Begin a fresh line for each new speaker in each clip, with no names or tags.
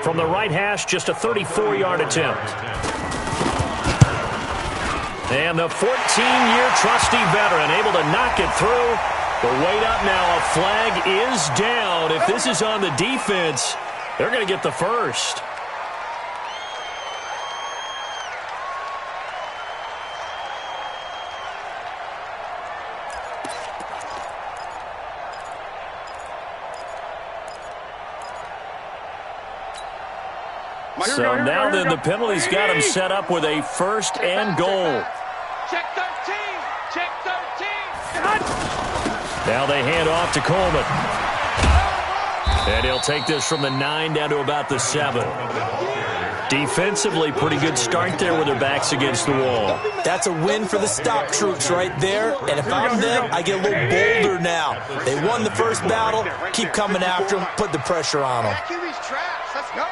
From the right hash, just a 34-yard attempt. And the 14-year trusty veteran able to knock it through. The wait up now. A flag is down. If this is on the defense, they're going to get the first. So now then the penalty's got him set up with a first and goal.
Check 13. Check 13.
Now they hand off to Coleman. And he'll take this from the 9 down to about the 7. Defensively, pretty good start there with their backs against the wall.
That's a win for the stop troops right there. And if I'm them, I get a little bolder now. They won the first battle. Keep coming after them. Put the pressure on them.
Let's go.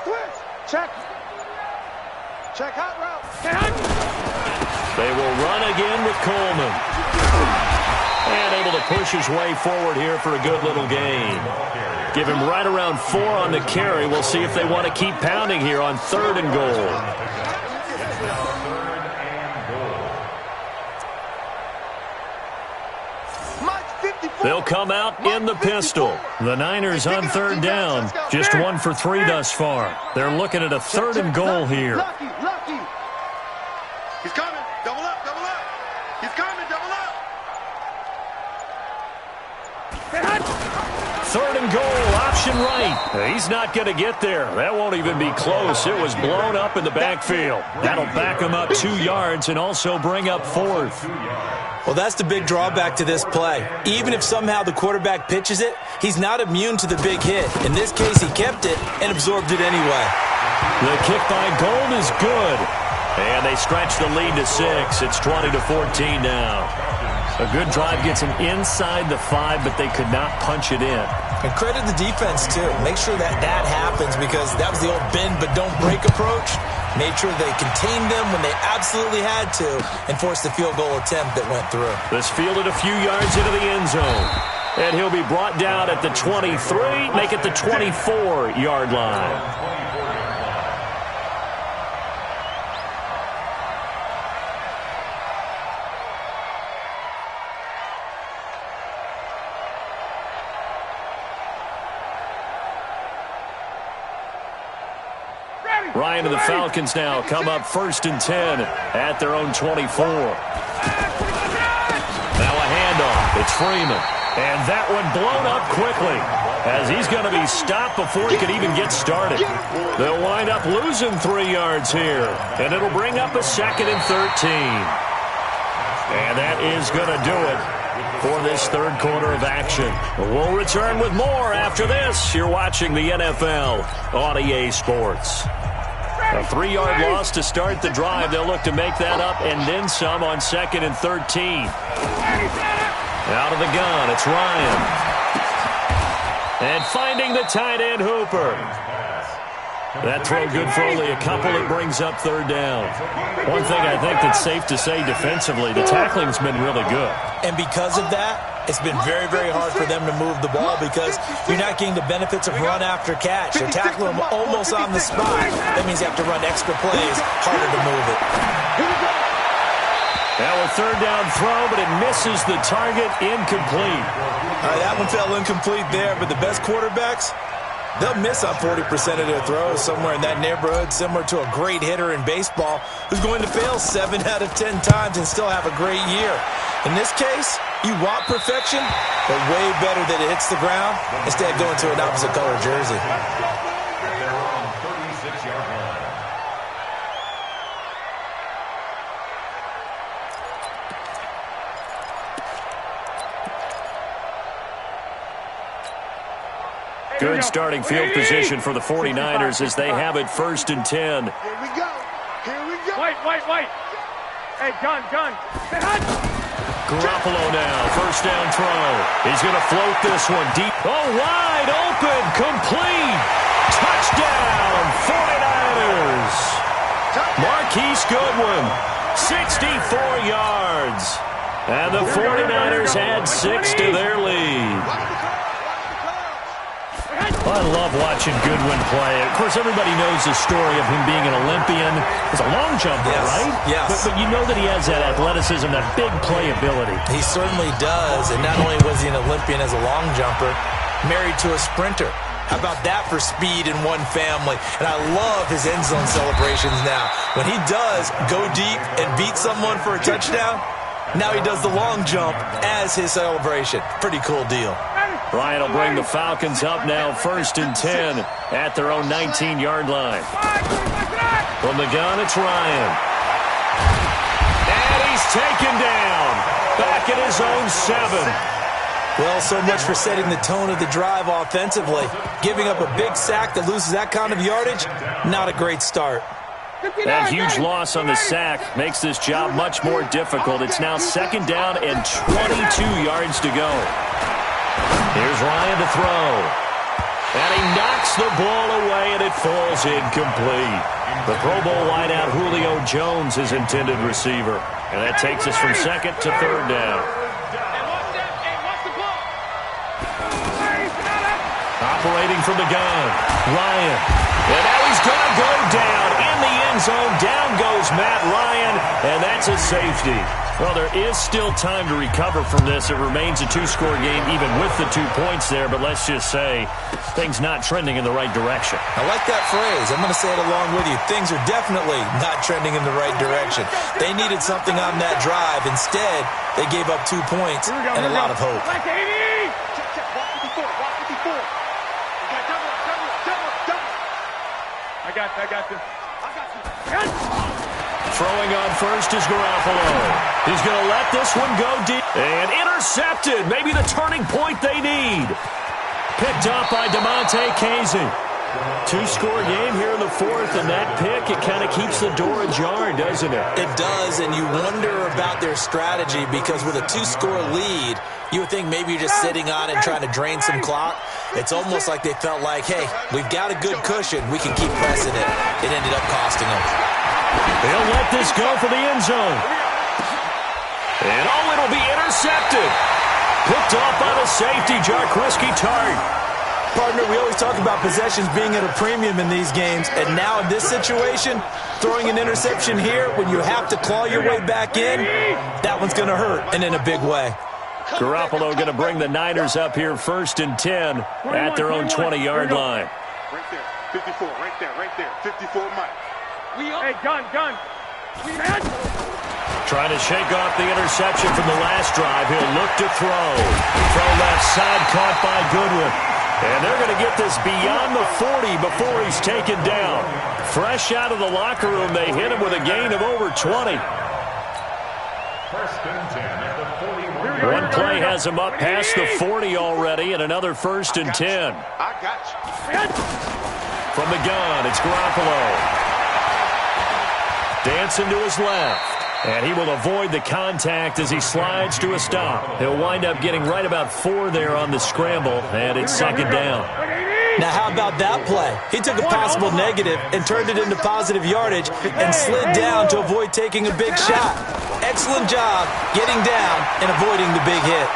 Switch. Check. Check hot route.
They will run again with Coleman. And able to push his way forward here for a good little gain. Give him right around 4 on the carry. We'll see if they want to keep pounding here on 3rd and goal. They'll come out in the pistol. The Niners on 3rd down. Just 1 for 3 thus far. They're looking at a 3rd and goal here.
Lucky. He's coming. Double up. He's coming. Double up.
3rd and goal, option right. He's not going to get there. That won't even be close. It was blown up in the backfield. That'll back him up 2 yards and also bring up 4th.
Well, that's the big drawback to this play. Even if somehow the quarterback pitches it, he's not immune to the big hit. In this case, he kept it and absorbed it anyway.
The kick by Gold is good. And they stretch the lead to 6. It's 20-14 now. A good drive gets him inside the 5, but they could not punch it in.
And credit the defense, too. Make sure that happens because that was the old bend but don't break approach. Made sure they contained them when they absolutely had to and forced the field goal attempt that went through.
This fielded a few yards into the end zone. And he'll be brought down at the 23, make it the 24-yard line. Ryan and the Falcons now come up 1st and 10 at their own 24. Now a handoff. It's Freeman. And that one blown up quickly as he's going to be stopped before he could even get started. They'll wind up losing 3 yards here. And it'll bring up a 2nd and 13. And that is going to do it for this 3rd quarter of action. We'll return with more after this. You're watching the NFL on EA Sports. A 3-yard loss to start the drive. They'll look to make that up and then some on 2nd and 13. Out of the gun, it's Ryan. And finding the tight end, Hooper. That throw good for only a couple. It brings up 3rd down. One thing I think that's safe to say defensively, the tackling's been really good.
And because of that, it's been very, very hard for them to move the ball because you're not getting the benefits of run after catch. You're tackling them almost on the spot. That means you have to run extra plays, harder to move it.
Now a 3rd down throw, but it misses the target, incomplete.
All right, that one fell incomplete there, but the best quarterbacks, they'll miss on 40% of their throws, somewhere in that neighborhood, similar to a great hitter in baseball who's going to fail 7 out of 10 times and still have a great year. In this case, you want perfection, but way better that it hits the ground instead of going to an opposite color jersey.
Good starting field position for the 49ers as they have it 1st and 10.
Here we go. White. Hey, gun.
Garoppolo now, 1st down throw. He's going to float this one deep. Oh, wide open, complete. Touchdown, 49ers. Marquise Goodwin, 64 yards. And the 49ers add 6 to their lead. I love watching Goodwin play. Of course, everybody knows the story of him being an Olympian. He's a long jumper, right?
Yes.
But you know that he has that athleticism, that big playability.
He certainly does. And not only was he an Olympian as a long jumper, married to a sprinter. How about that for speed in one family? And I love his end zone celebrations now. When he does go deep and beat someone for a touchdown, now he does the long jump as his celebration. Pretty cool deal.
Ryan will bring the Falcons up now, 1st and 10 at their own 19-yard line. From the gun, it's Ryan. And he's taken down. Back at his own 7.
Well, so much for setting the tone of the drive offensively. Giving up a big sack that loses that kind of yardage, not a great start.
That huge loss on the sack makes this job much more difficult. It's now 2nd down and 22 yards to go. Here's Ryan to throw. And he knocks the ball away, and it falls incomplete. The Pro Bowl wideout Julio Jones is intended receiver. And that takes us from 2nd to 3rd down. Operating from the gun, Ryan. And now he's going to go down in the end zone. Down goes Matt Ryan, and that's a safety. Well, there is still time to recover from this. It remains a 2-score game even with the 2 points there, but let's just say things not trending in the right direction.
I like that phrase. I'm going to say it along with you. Things are definitely not trending in the right direction. They needed something on that drive. Instead, they gave up 2 points and a lot of hope.
I got this.
Throwing on first is Garoppolo. He's going to let this one go deep. And intercepted. Maybe the turning point they need. Picked up by DeMonte Casey. 2-score game here in the 4th, and that pick, it kind of keeps the door ajar, doesn't it?
It does, and you wonder about their strategy because with a 2-score lead, you would think maybe you're just sitting on and trying to drain some clock. It's almost like they felt like, hey, we've got a good cushion. We can keep pressing it. It ended up costing them.
They'll let this go for the end zone. And it'll be intercepted. Picked off by the safety, Jaquiski Tartt.
Partner, we always talk about possessions being at a premium in these games, and now in this situation, throwing an interception here when you have to claw your way back in, that one's going to hurt, and in a big way.
Garoppolo going to bring the Niners up here 1st and 10 at their own 20-yard line.
Right there, 54, right there, 54, Mike. Hey, gun.
Trying to shake off the interception from the last drive. He'll look to throw. Throw left side, caught by Goodwin. And they're going to get this beyond the 40 before he's taken down. Fresh out of the locker room, they hit him with a gain of over 20. One play has him up past the 40 already, and another 1st and 10.
I got you.
From the gun, it's Garoppolo. Dancing to his left. And he will avoid the contact as he slides to a stop. He'll wind up getting right about 4 there on the scramble, and it's 2nd down.
Now, how about that play? He took a possible negative and turned it into positive yardage and slid down to avoid taking a big shot. Excellent job getting down and avoiding the big hit.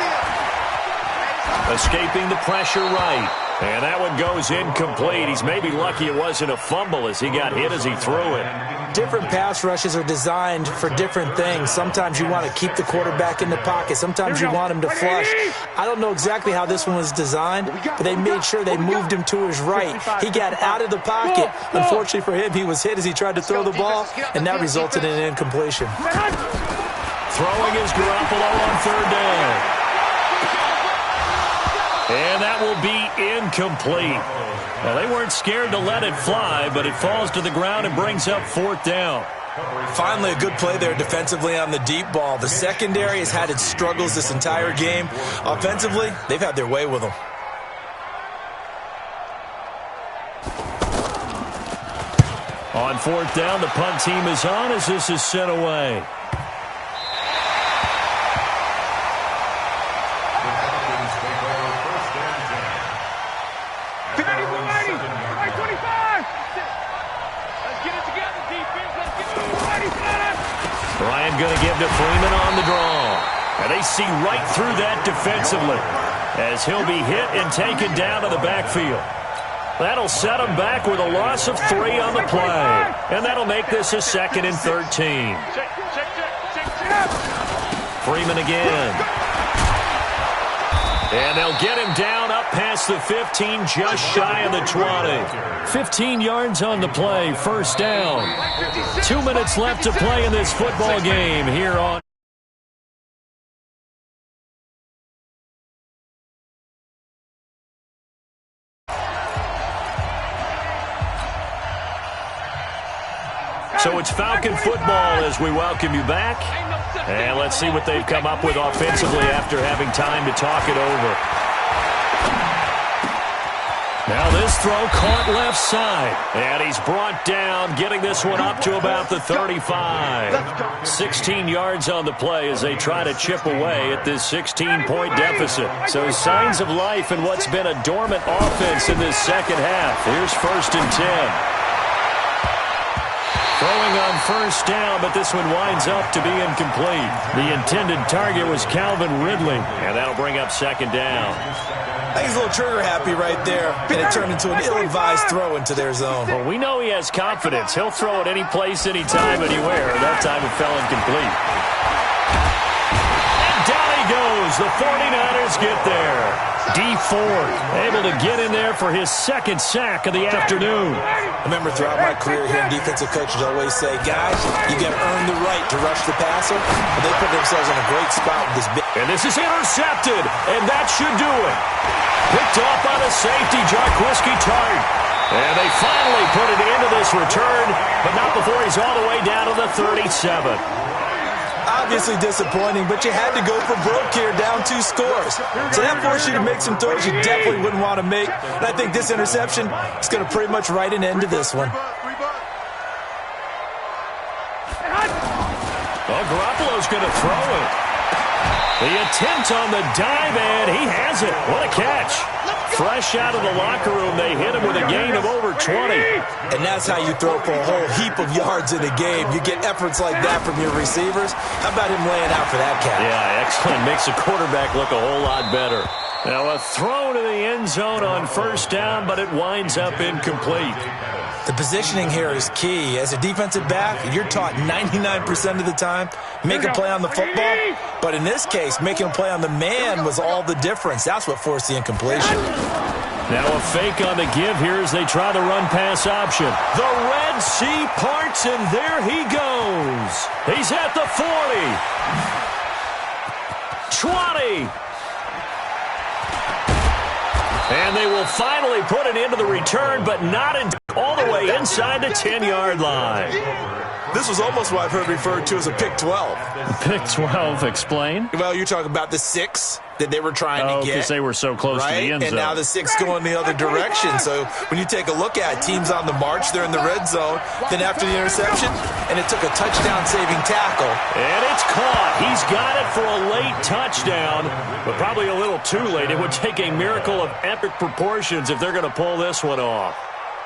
Escaping the pressure right. And that one goes incomplete. He's maybe lucky it wasn't a fumble as he got hit as he threw it.
Different pass rushes are designed for different things. Sometimes you want to keep the quarterback in the pocket. Sometimes you want him to flush. I don't know exactly how this one was designed, but they made sure they moved him to his right. He got out of the pocket. Unfortunately for him, he was hit as he tried to throw the ball, and that resulted in an incompletion.
Throwing is Garoppolo on 3rd down. And that will be incomplete. Well, they weren't scared to let it fly, but it falls to the ground and brings up 4th down.
Finally, a good play there defensively on the deep ball. The secondary has had its struggles this entire game. Offensively, they've had their way with them.
On 4th down, the punt team is on as this is sent away. Ryan going to give to Freeman on the draw. And they see right through that defensively as he'll be hit and taken down to the backfield. That'll set him back with a loss of 3 on the play. And that'll make this a 2nd and 13. Freeman again. And they'll get him down up past the 15, just shy of the 20. 15 yards on the play, 1st down. 2 minutes left to play in this football game here on. So it's Falcon football as we welcome you back. And let's see what they've come up with offensively after having time to talk it over. Now this throw caught left side. And he's brought down, getting this one up to about the 35. 16 yards on the play as they try to chip away at this 16-point deficit. So signs of life in what's been a dormant offense in this second half. Here's 1st and 10. Throwing on 1st down, but this one winds up to be incomplete. The intended target was Calvin Ridley, and that'll bring up 2nd down.
I think he's a little trigger happy right there, and it turned into an ill-advised throw into their zone.
Well, we know he has confidence. He'll throw it any place, anytime, anywhere. That time it fell incomplete. And down he goes. The 49ers get there. Dee Ford able to get in there for his 2nd sack of the afternoon.
I remember throughout my career here, defensive coaches always say, guys, you got to earn the right to rush the passer. And they put themselves in a great spot with this big.
And this is intercepted, and that should do it. Picked off by the safety, Jarquiski Tart. And they finally put it into this return, but not before he's all the way down to the 37.
Obviously disappointing, but you had to go for broke here, down 2 scores. So that forced you to make some throws you definitely wouldn't want to make. And I think this interception is going to pretty much write an end to this one.
Oh, Garoppolo's going to throw it. The attempt on the dive, and he has it. What a catch. Fresh out of the locker room, they hit him with a gain of over 20.
And that's how you throw for a whole heap of yards in a game. You get efforts like that from your receivers. How about him laying out for that catch?
Yeah, excellent. Makes the quarterback look a whole lot better. Now a throw to the end zone on 1st down, but it winds up incomplete.
The positioning here is key. As a defensive back, you're taught 99% of the time, make a play on the football. But in this case, making a play on the man was all the difference. That's what forced the incompletion.
Now a fake on the give here as they try the run-pass option. The Red Sea parts, and there he goes. He's at the 40. 20. And they will finally put it into the return, but not all the way inside the 10-yard line.
This was almost what I've heard referred to as a pick 12.
Pick 12, explain?
Well, you're talking about the 6 that they were trying to get.
Because they were so close to the end zone.
And now the 6 going the other direction. So when you take a look at teams on the march, they're in the red zone. Then after the interception, and it took a touchdown-saving tackle.
And it's caught. He's got it for a late touchdown, but probably a little too late. It would take a miracle of epic proportions if they're going to pull this one off.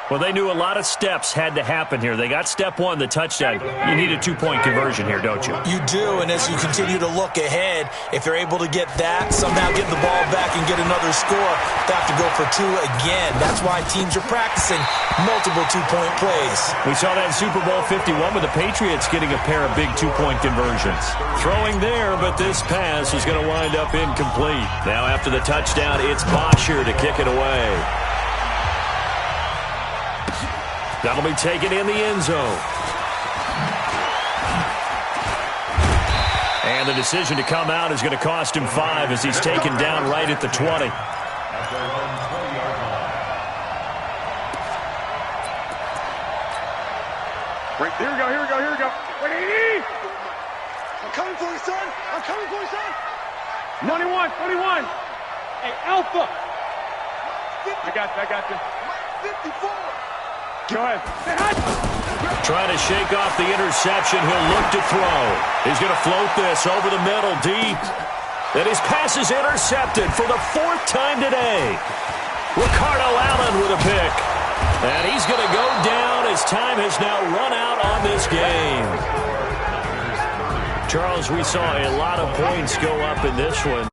Well, they knew a lot of steps had to happen here. They got step 1, the touchdown. You need a 2-point conversion here, don't you?
You do, and as you continue to look ahead, if they're able to get that, somehow get the ball back and get another score, they have to go for 2 again. That's why teams are practicing multiple 2-point plays.
We saw that in Super Bowl 51 with the Patriots getting a pair of big 2-point conversions. Throwing there, but this pass is going to wind up incomplete. Now after the touchdown, it's Bosher to kick it away. That'll be taken in the end zone. And the decision to come out is going to cost him 5 as he's taken down right at the 20.
Right, here we go. Wait! I'm coming for you, son. 91. Hey, Alpha. I got you. 54. Go ahead.
Trying to shake off the interception. He'll look to throw. He's going to float this over the middle deep. And his pass is intercepted for the 4th time today. Ricardo Allen with a pick. And he's going to go down as time has now run out on this game. Charles, we saw a lot of points go up in this one.